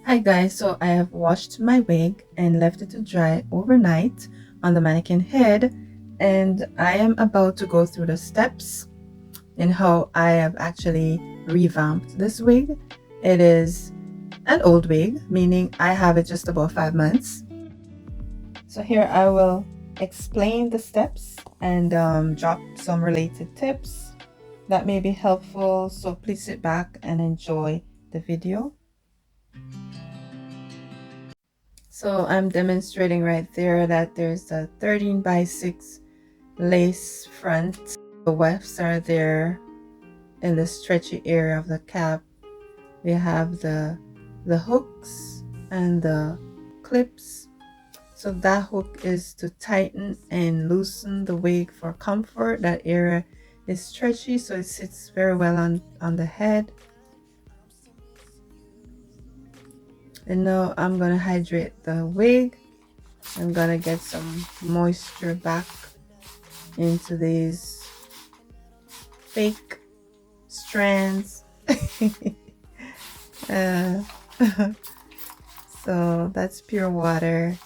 Hi guys, so I have washed my wig and left it to dry overnight on the mannequin head, and I am about to go through the steps in how I have actually revamped this wig. It is an old wig, meaning I have it just about 5 months. So here I will explain the steps and drop some related tips that may be helpful. So please sit back and enjoy the video. So I'm demonstrating right there that there's a 13 by 6 lace front. The wefts are there in the stretchy area of the cap. We have the hooks and the clips. So that hook is to tighten and loosen the wig for comfort. That area is stretchy, so it sits very well on the head. And now I'm gonna hydrate the wig. I'm gonna get some moisture back into these fake strands. uh, so that's pure water.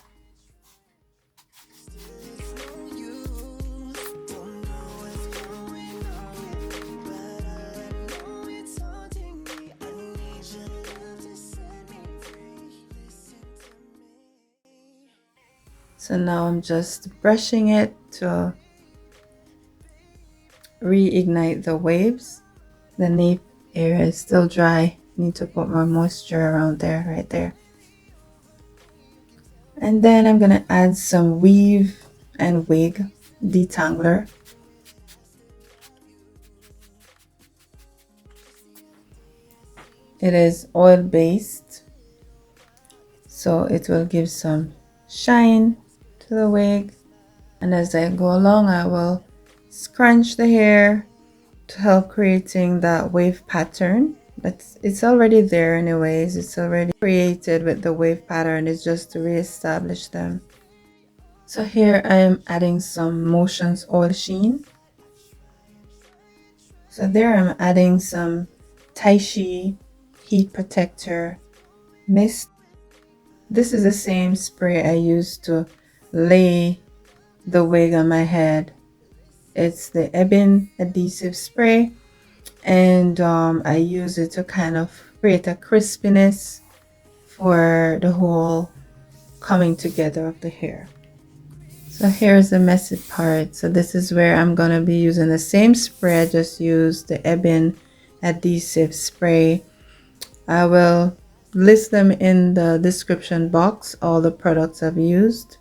So now I'm just brushing it to reignite the waves. The nape area is still dry. Need to put more moisture around there, right there. And then I'm gonna add some weave and wig detangler. It is oil based, so it will give some shine to the wig. And as I go along, I will scrunch the hair to help creating that wave pattern. It's already there anyways. It's already created with the wave pattern. It's just to reestablish them. So here I am adding some Motions oil sheen. So there I'm adding some Tyche heat protector mist. This is the same spray I used to lay the wig on my head. It's the EBIN Adhesive Spray, and I use it to kind of create a crispiness for the whole coming together of the hair. So here's the messy part. So this is where I'm gonna be using the same spray. I just used the EBIN Adhesive Spray. I will list them in the description box, all the products I've used.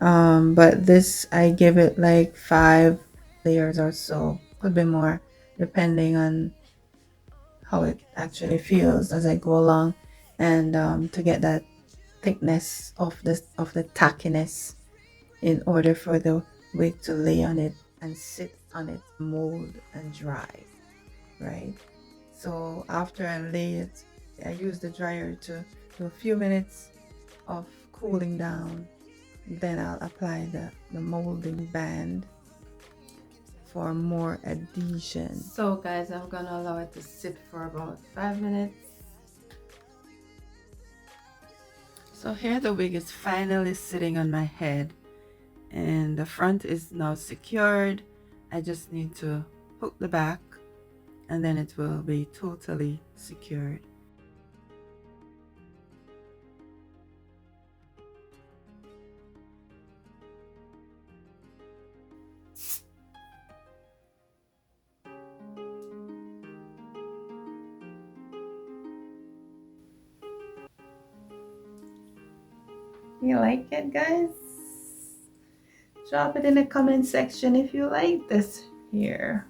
But this, I give it like 5 layers or so, could be more, depending on how it actually feels as I go along, and to get that thickness of the tackiness in order for the wig to lay on it and sit on it, mold and dry, right? So after I lay it, I use the dryer to do a few minutes of cooling down. Then I'll apply the molding band for more adhesion. So guys, I'm gonna allow it to sit for about 5 minutes. So here the wig is finally sitting on my head, and the front is now secured. I just need to hook the back, and then it will be totally secured. You like it, guys? Drop it in the comment section if you like this here.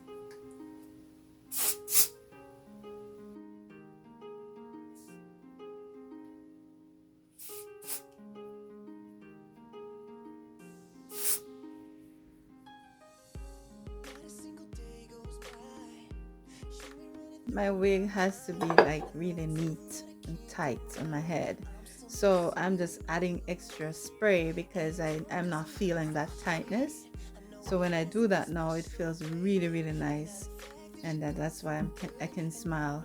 My wig has to be like really neat and tight on my head, so I'm just adding extra spray because I'm not feeling that tightness. So when I do that now, it feels really nice, and that's why I can smile.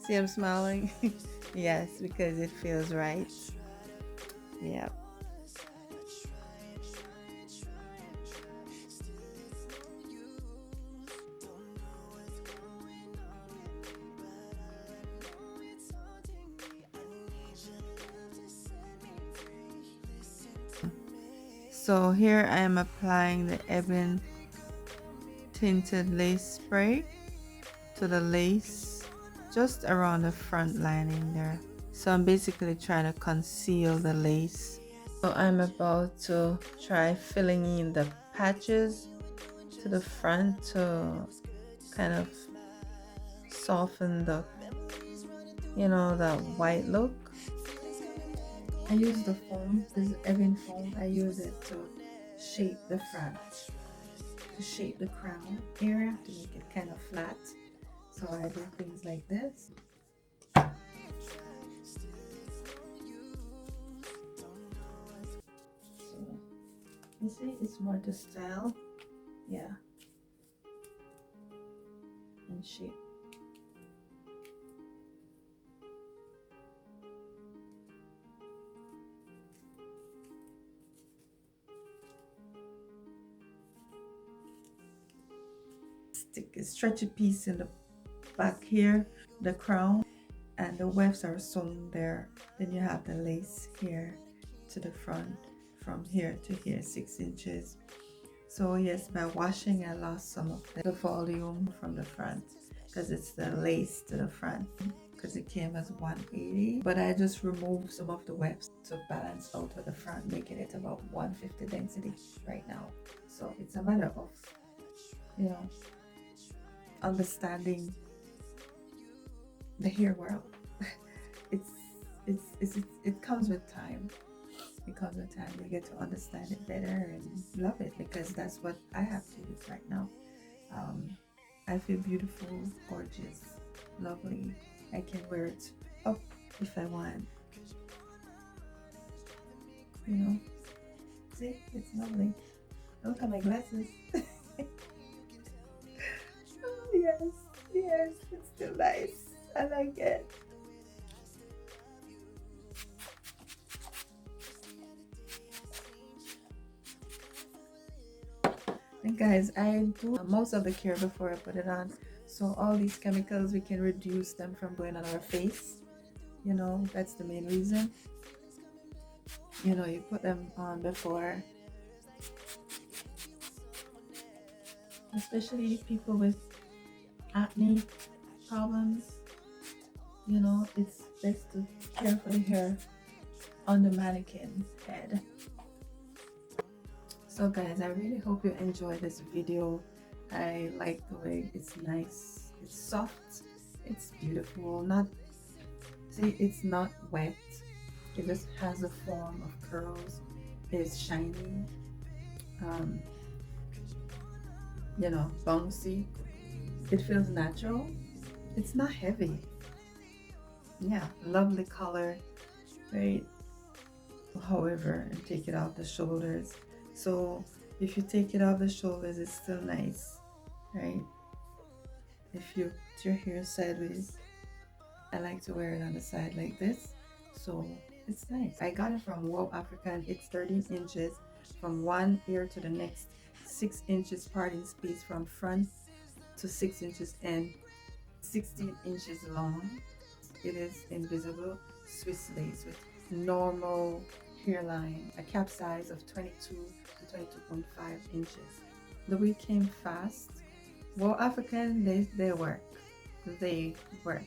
See, I'm smiling. Yes, because it feels right. Yeah. So here I am applying the EBIN Tinted Lace Spray to the lace just around the front lining there. So I'm basically trying to conceal the lace. So I'm about to try filling in the patches to the front to kind of soften the, that white look. I use the foam, this EBIN foam. I use it to shape the front, to shape the crown area, to make it kind of flat. So I do things like this. So you see, it's more to style, yeah, and shape. Stick a stretchy piece in the back here, the crown, and the wefts are sewn there. Then you have the lace here to the front, from here to here, 6 inches. So yes, by washing I lost some of the volume from the front because it's the lace to the front, because it came as 180, but I just removed some of the wefts to balance out with the front, making it about 150 density right now. So it's a matter of, understanding the hair world. it's it comes with time. It comes with time. You get to understand it better and love it, because that's what I have to use right now. I feel beautiful, gorgeous, lovely. I can wear it up if I want. See, it's lovely. Look at my glasses. Oh, yes, yes, it's still nice. I like it. And guys, I do most of the care before I put it on. So all these chemicals, we can reduce them from going on our face. That's the main reason. You put them on before, especially people with acne problems. It's best to care for the hair on the mannequin head. So guys, I really hope you enjoy this video. I like the way it's nice, it's soft, it's beautiful. It's not wet, it just has a form of curls. It's shiny, um, bouncy. It feels natural. It's not heavy. Yeah, lovely color, right? However, and take it off the shoulders. So if you take it off the shoulders, it's still nice, right? If you put your hair sideways, I like to wear it on the side like this, so it's nice. I got it from Wow African. It's 13 inches from one ear to the next, 6 inches parting space from front to 6 inches, and 16 inches long. It is invisible Swiss lace with normal hairline, a cap size of 22 to 22.5 inches. The wig came fast. Well, African, they work. They work.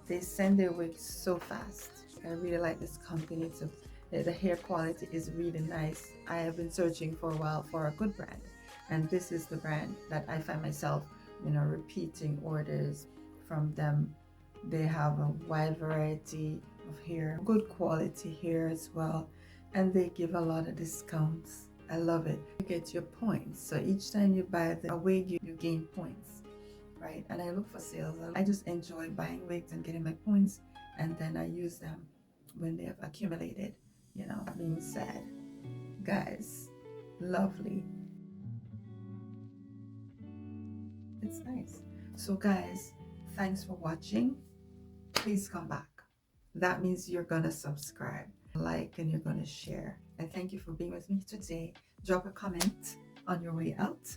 They send their wigs so fast. I really like this company too. The hair quality is really nice. I have been searching for a while for a good brand, and this is the brand that I find myself, repeating orders from them. They have a wide variety of hair, good quality hair as well, and they give a lot of discounts. I love it. You get your points, so each time you buy a wig, you gain points, right? And I look for sales. I just enjoy buying wigs and getting my points, and then I use them when they have accumulated, being sad. Guys, lovely. It's nice. So guys, thanks for watching. Please come back. that means you're gonna subscribe, like, and you're gonna share. And thank you for being with me today. Drop a comment on your way out.